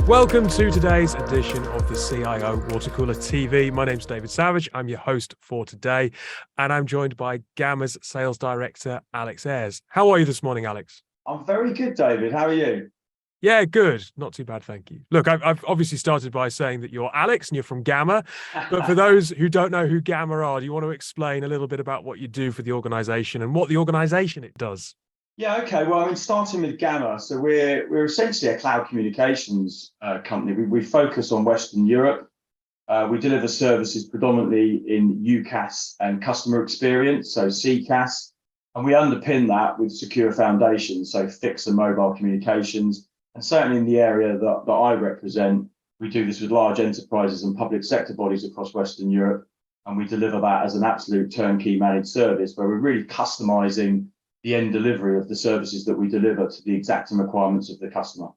Welcome to today's edition of the CIO WaterCooler TV. My name's David Savage. I'm your host for today, and I'm joined by Gamma's sales director, Alex Ayers. How are you this morning, Alex? I'm very good, David. How are you? Yeah, good. Not too bad, thank you. Look, I've obviously started by saying that you're Alex and you're from Gamma, but for those who don't know who Gamma are, do you want to explain a little bit about what you do for the organization and what the organization it does? Yeah, okay. Well, I mean, starting with Gamma, so we're essentially a cloud communications company. We focus on Western Europe. We deliver services predominantly in UCaaS and customer experience, so CCaaS, and we underpin that with secure foundations, so fixed and mobile communications. And certainly in the area that I represent, we do this with large enterprises and public sector bodies across Western Europe, and we deliver that as an absolute turnkey managed service where we're really customizing the end delivery of the services that we deliver to the exacting requirements of the customer.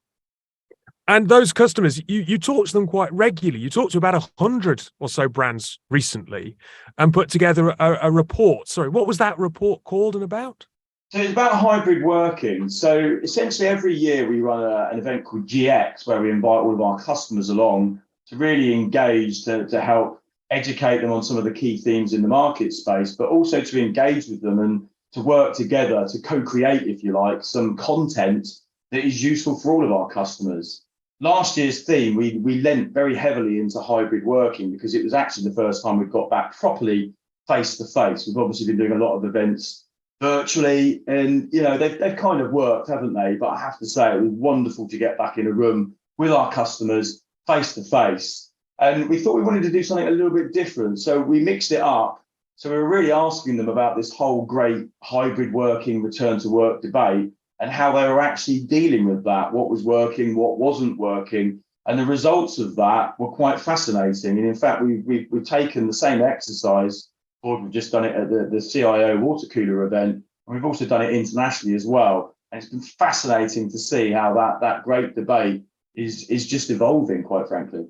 And those customers, you talk to them quite regularly. You talked to about 100 or so brands recently and put together a report. Sorry, what was that report called and about? So it's about hybrid working. So essentially every year we run an event called GX where we invite all of our customers along to really engage, to help educate them on some of the key themes in the market space, but also to engage with them and to work together to co-create, if you like, some content that is useful for all of our customers. Last year's theme, we lent very heavily into hybrid working because it was actually the first time we've got back properly face-to-face. We've obviously been doing a lot of events virtually and, you know, they've kind of worked, haven't they? But I have to say it was wonderful to get back in a room with our customers face-to-face. And we thought we wanted to do something a little bit different. So we mixed it up. So we were really asking them about this whole great hybrid working, return to work debate and how they were actually dealing with that, what was working, what wasn't working. And the results of that were quite fascinating. And in fact, we've taken the same exercise, or we've just done it at the CIO WaterCooler event, and we've also done it internationally as well. And it's been fascinating to see how that great debate is just evolving, quite frankly.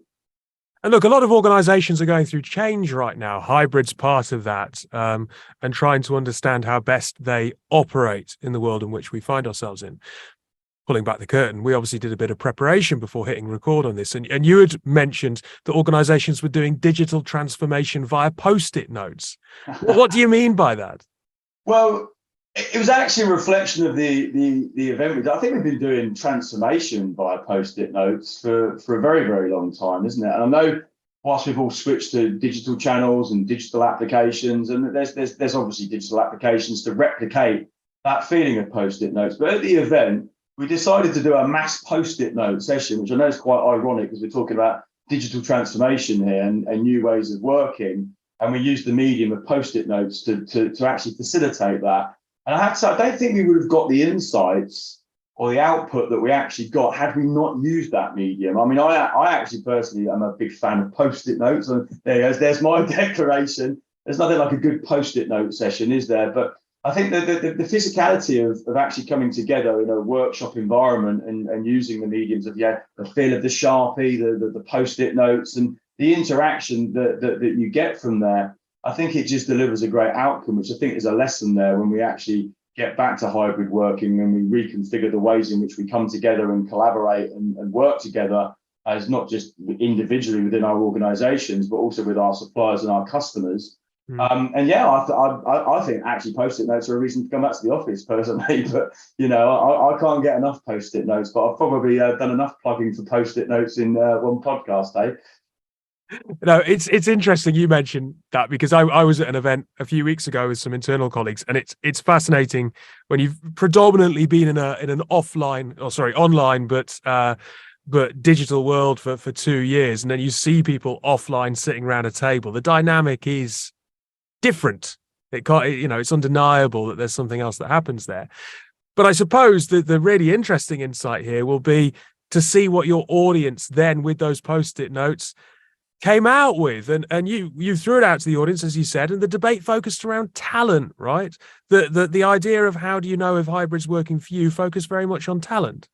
And look, a lot of organizations are going through change right now. Hybrid's part of that, and trying to understand how best they operate in the world in which we find ourselves in. Pulling back the curtain, we obviously did a bit of preparation before hitting record on this. And you had mentioned that organizations were doing digital transformation via Post-it notes. What do you mean by that? Well, it was actually a reflection of the event. I think we've been doing transformation via Post-it notes for a very, very long time, isn't it? And I know whilst we've all switched to digital channels and digital applications, and there's obviously digital applications to replicate that feeling of Post-it notes. But at the event, we decided to do a mass Post-it note session, which I know is quite ironic because we're talking about digital transformation here and new ways of working. And we used the medium of Post-it notes to actually facilitate that. And I have to say, I don't think we would have got the insights or the output that we actually got had we not used that medium. I mean, I actually personally am a big fan of Post-it notes. And there's my declaration. There's nothing like a good Post-it note session, is there? But I think that the physicality of actually coming together in a workshop environment and using the mediums of the feel of the Sharpie, the Post-it notes, and the interaction that you get from there. I think it just delivers a great outcome, which I think is a lesson there when we actually get back to hybrid working and we reconfigure the ways in which we come together and collaborate and work together as not just individually within our organizations, but also with our suppliers and our customers. And yeah, I think actually Post-it notes are a reason to come back to the office personally, but you know, I can't get enough Post-it notes, but I've probably done enough plugging for Post-it notes in one podcast, eh? No, it's interesting you mentioned that because I was at an event a few weeks ago with some internal colleagues, and it's fascinating when you've predominantly been in an online but digital world for 2 years, and then you see people offline sitting around a table. The dynamic is different. It can't, you know, it's undeniable that there's something else that happens there. But I suppose that the really interesting insight here will be to see what your audience then with those Post-it notes came out with, and you threw it out to the audience, as you said, and the debate focused around talent, right? The idea of how do you know if hybrid's working for you focused very much on talent.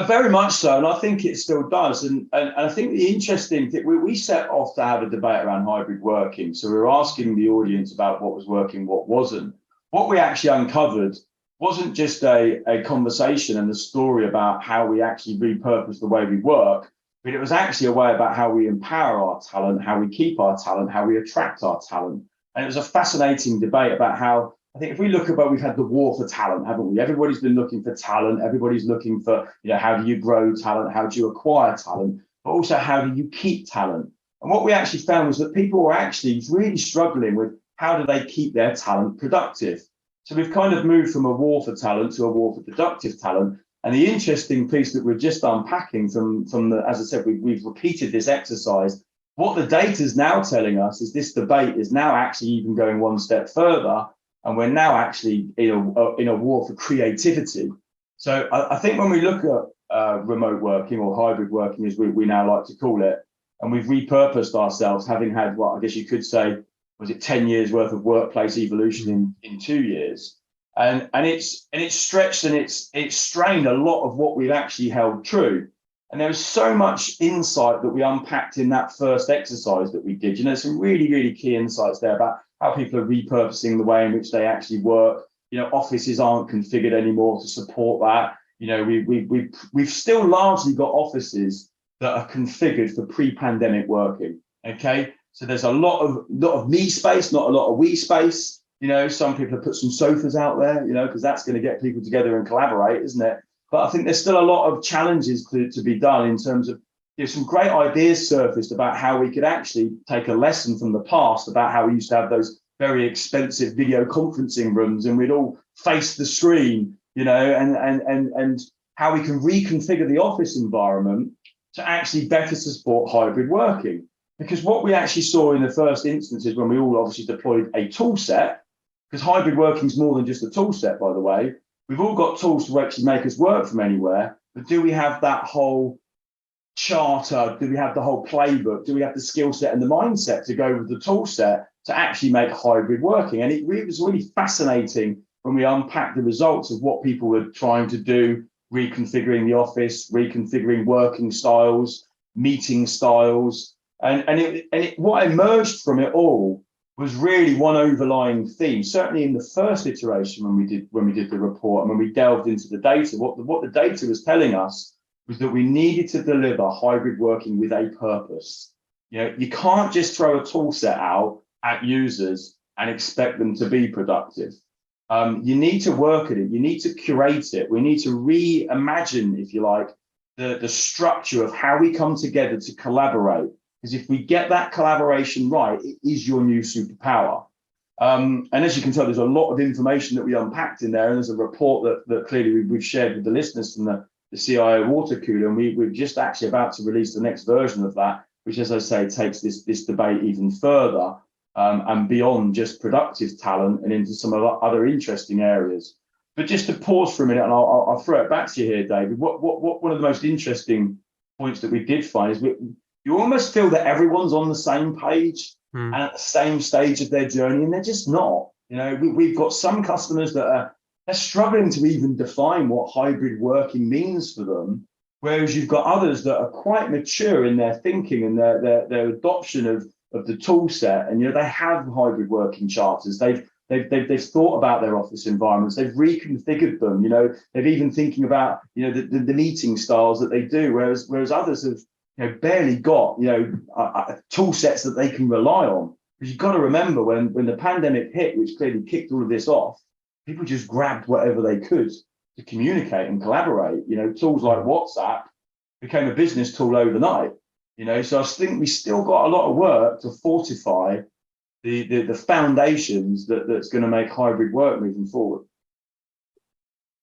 Very much so, and I think it still does. And I think the interesting thing, we set off to have a debate around hybrid working. So we were asking the audience about what was working, what wasn't. What we actually uncovered wasn't just a conversation and a story about how we actually repurpose the way we work, but it was actually a way about how we empower our talent, how we keep our talent, how we attract our talent. And it was a fascinating debate about how, I think if we look about, we've had the war for talent, haven't we? Everybody's been looking for talent. Everybody's looking for, how do you grow talent? How do you acquire talent? But also, how do you keep talent? And what we actually found was that people were actually really struggling with how do they keep their talent productive. So we've kind of moved from a war for talent to a war for productive talent. And the interesting piece that we're just unpacking from the, as I said, we've repeated this exercise. What the data is now telling us is this debate is now actually even going one step further, and we're now actually in a war for creativity. So I think when we look at remote working or hybrid working, as we now like to call it, and we've repurposed ourselves, having had what I guess you could say was it 10 years worth of workplace evolution in 2 years, and it's stretched and it's strained a lot of what we've actually held true. And there was so much insight that we unpacked in that first exercise that we did. Some really, really key insights there about how people are repurposing the way in which they actually work. Offices aren't configured anymore to support that. We've still largely got offices that are configured for pre-pandemic working. Okay, so there's a lot of me space, not a lot of we space. Some people have put some sofas out there, because that's going to get people together and collaborate, isn't it? But I think there's still a lot of challenges to be done in terms of some great ideas surfaced about how we could actually take a lesson from the past about how we used to have those very expensive video conferencing rooms and we'd all face the screen, and how we can reconfigure the office environment to actually better support hybrid working. Because what we actually saw in the first instances when we all obviously deployed a tool set, because hybrid working is more than just a tool set, by the way. We've all got tools to actually make us work from anywhere, but do we have that whole charter? Do we have the whole playbook? Do we have the skill set and the mindset to go with the tool set to actually make hybrid working? And it was really fascinating when we unpacked the results of what people were trying to do, reconfiguring the office, reconfiguring working styles, meeting styles. And what emerged from it all was really one overlying theme. Certainly in the first iteration when we did the report and when we delved into the data, what the data was telling us was that we needed to deliver hybrid working with a purpose. You can't just throw a tool set out at users and expect them to be productive. You need to work at it. You need to curate it. We need to reimagine, if you like, the structure of how we come together to collaborate. Because if we get that collaboration right, it is your new superpower. And as you can tell, there's a lot of information that we unpacked in there. And there's a report that clearly we've shared with the listeners from the CIO WaterCooler. And we're just actually about to release the next version of that, which, as I say, takes this debate even further and beyond just productive talent and into some other interesting areas. But just to pause for a minute, and I'll throw it back to you here, David. What one of the most interesting points that we did find is you almost feel that everyone's on the same page and at the same stage of their journey, and they're just not. We've got some customers that they're struggling to even define what hybrid working means for them, whereas you've got others that are quite mature in their thinking and their adoption of the tool set, and they have hybrid working charters. They've thought about their office environments. They've reconfigured them. They're even thinking about the meeting styles that they do, whereas others have barely got tool sets that they can rely on. Because you've got to remember when the pandemic hit, which clearly kicked all of this off, people just grabbed whatever they could to communicate and collaborate. Tools like WhatsApp became a business tool overnight. So I think we still got a lot of work to fortify the foundations that's going to make hybrid work moving forward.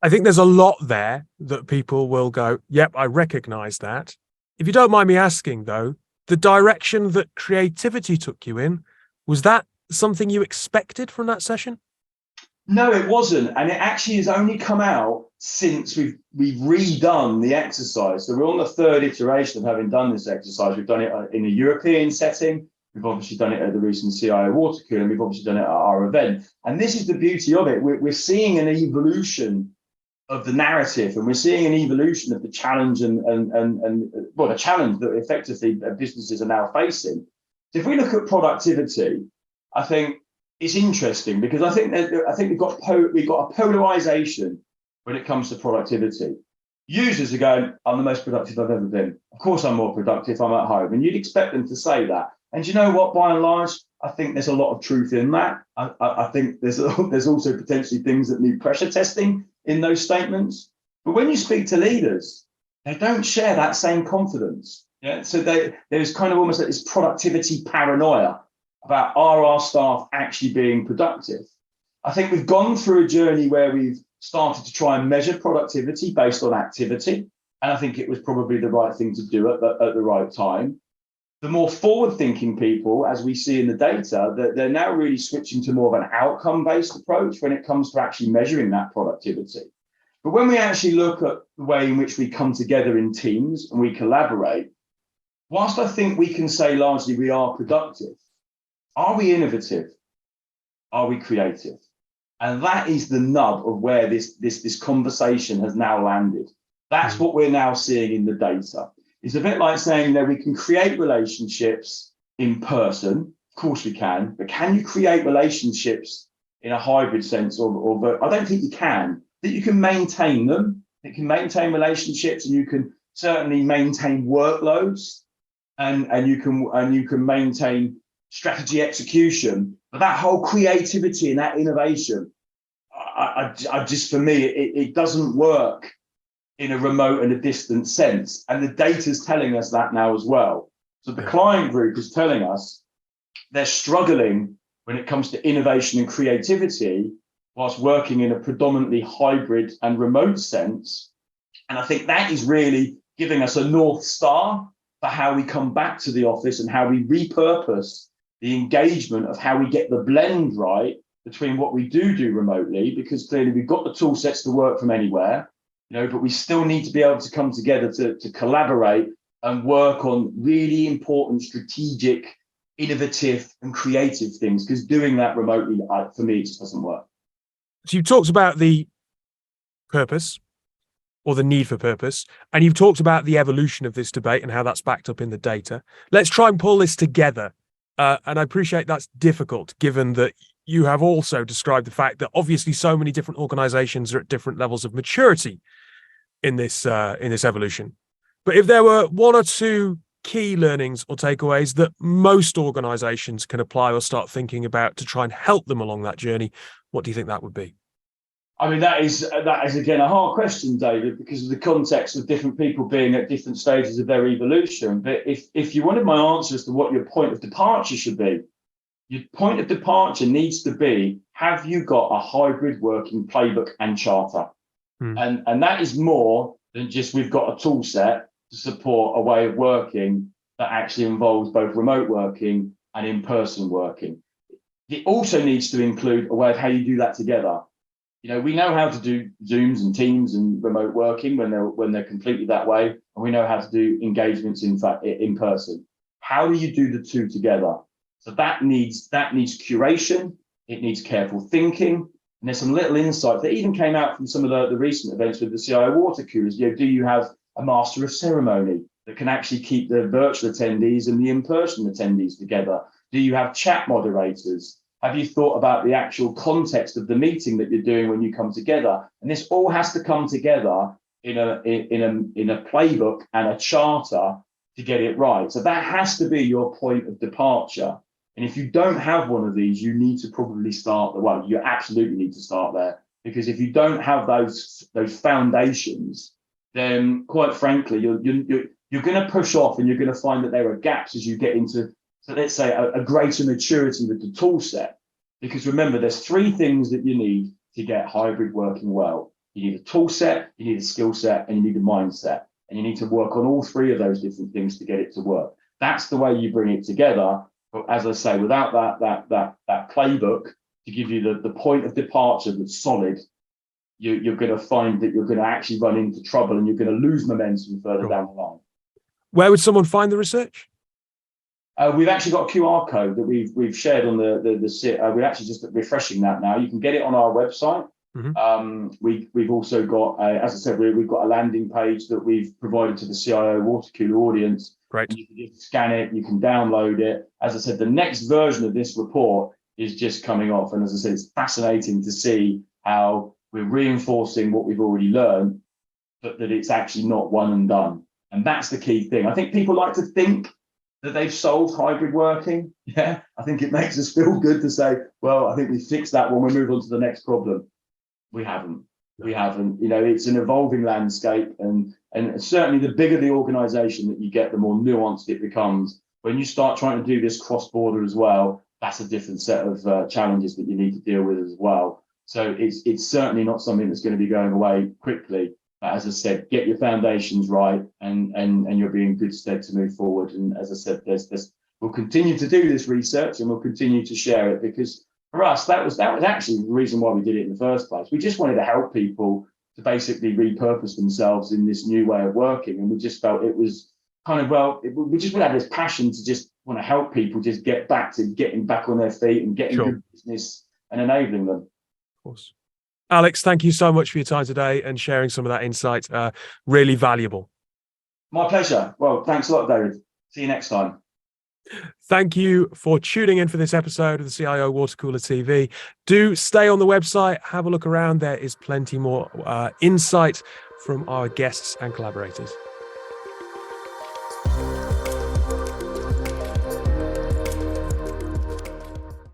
I think there's a lot there that people will go, yep, I recognize that. If you don't mind me asking, though, the direction that creativity took you in, was that something you expected from that session? No, it wasn't. And it actually has only come out since we've redone the exercise. So we're on the third iteration of having done this exercise. We've done it in a European setting. We've obviously done it at the recent CIO WaterCooler, and we've obviously done it at our event. And this is the beauty of it. We're seeing an evolution of the narrative, and we're seeing an evolution of the challenge and the challenge that effectively businesses are now facing. So if we look at productivity, I think it's interesting because I think we've got a polarization when it comes to productivity. Users are going, I'm the most productive I've ever been. Of course, I'm more productive. I'm at home. And you'd expect them to say that. And you know what? By and large, I think there's a lot of truth in that. I think there's also potentially things that need pressure testing in those statements. But when you speak to leaders, they don't share that same confidence. Yeah. So there's kind of almost like this productivity paranoia about are our staff actually being productive? I think we've gone through a journey where we've started to try and measure productivity based on activity. And I think it was probably the right thing to do at the right time. The more forward-thinking people, as we see in the data, that they're now really switching to more of an outcome-based approach when it comes to actually measuring that productivity. But when we actually look at the way in which we come together in teams and we collaborate, whilst I think we can say largely we are productive, are we innovative? Are we creative? And that is the nub of where this conversation has now landed. That's what we're now seeing in the data. It's a bit like saying that we can create relationships in person. Of course we can, but can you create relationships in a hybrid sense? Or I don't think you can. That you can maintain them. You can maintain relationships, and you can certainly maintain workloads, and you can maintain strategy execution. But that whole creativity and that innovation, I just, for me, it doesn't work in a remote and a distant sense. And the data is telling us that now as well. So the client group is telling us they're struggling when it comes to innovation and creativity whilst working in a predominantly hybrid and remote sense. And I think that is really giving us a North Star for how we come back to the office and how we repurpose the engagement of how we get the blend right between what we do remotely, because clearly we've got the tool sets to work from anywhere, but we still need to be able to come together to collaborate and work on really important, strategic, innovative and creative things, because doing that remotely, for me, it just doesn't work. So you've talked about the purpose or the need for purpose, and you've talked about the evolution of this debate and how that's backed up in the data. Let's try and pull this together. And I appreciate that's difficult, given that you have also described the fact that obviously so many different organizations are at different levels of maturity in this evolution. But if there were one or two key learnings or takeaways that most organizations can apply or start thinking about to try and help them along that journey, what do you think that would be? I mean, that is again a hard question, David, because of the context of different people being at different stages of their evolution. But if you wanted my answer as to what your point of departure should be, your point of departure needs to be, have you got a hybrid working playbook and charter? And that is more than just we've got a tool set to support a way of working that actually involves both remote working and in-person working. It also needs to include a way of how you do that together. We know how to do Zooms and Teams and remote working when they're completely that way, and we know how to do engagements in person. How do you do the two together? So that needs curation. It needs careful thinking. And there's some little insights that even came out from some of the recent events with the CIO WaterCoolers. Do you have a master of ceremony that can actually keep the virtual attendees and the in-person attendees together? Do you have chat moderators? Have you thought about the actual context of the meeting that you're doing when you come together? And this all has to come together in a playbook and a charter to get it right. So that has to be your point of departure. And if you don't have one of these, you need to probably start. Well, you absolutely need to start there, because if you don't have those foundations, then quite frankly, you're going to push off, and you're going to find that there are gaps as you get into, so let's say, a greater maturity with the tool set. Because remember, there's three things that you need to get hybrid working well. You need a tool set, you need a skill set, and you need a mindset. And you need to work on all three of those different things to get it to work. That's the way you bring it together. But as I say, without that playbook to give you the point of departure that's solid, you're going to find that you're going to actually run into trouble, and you're going to lose momentum further down the line. Where would someone find the research? We've actually got a QR code that we've shared on the site. We're actually just refreshing that now. You can get it on our website. We've also got, as I said, we've got a landing page that we've provided to the CIO WaterCooler audience. Great. You can just scan it, you can download it. As I said, the next version of this report is just coming off. And as I said, it's fascinating to see how we're reinforcing what we've already learned, but that it's actually not one and done. And that's the key thing. I think people like to think that they've solved hybrid working. Yeah, I think it makes us feel good to say, well, I think we fixed that one, we move on to the next problem. We haven't. We haven't. You know, it's an evolving landscape, and certainly the bigger the organization that you get, the more nuanced it becomes. When you start trying to do this cross-border as well, that's a different set of challenges that you need to deal with as well. So it's certainly not something that's going to be going away quickly. But as I said, get your foundations right, and you'll be in good stead to move forward. And as I said, we'll continue to do this research, and we'll continue to share it, because for us, that was actually the reason why we did it in the first place. We just wanted to help people to basically repurpose themselves in this new way of working, and we just felt it was kind of, we just had this passion to just want to help people just get back to getting back on their feet and getting good business and enabling them. Of course. Alex, thank you so much for your time today and sharing some of that insight. Really valuable. My pleasure. Well, thanks a lot, David. See you next time. Thank you for tuning in for this episode of the CIO WaterCooler TV. Do stay on the website, have a look around. There is plenty more insight from our guests and collaborators.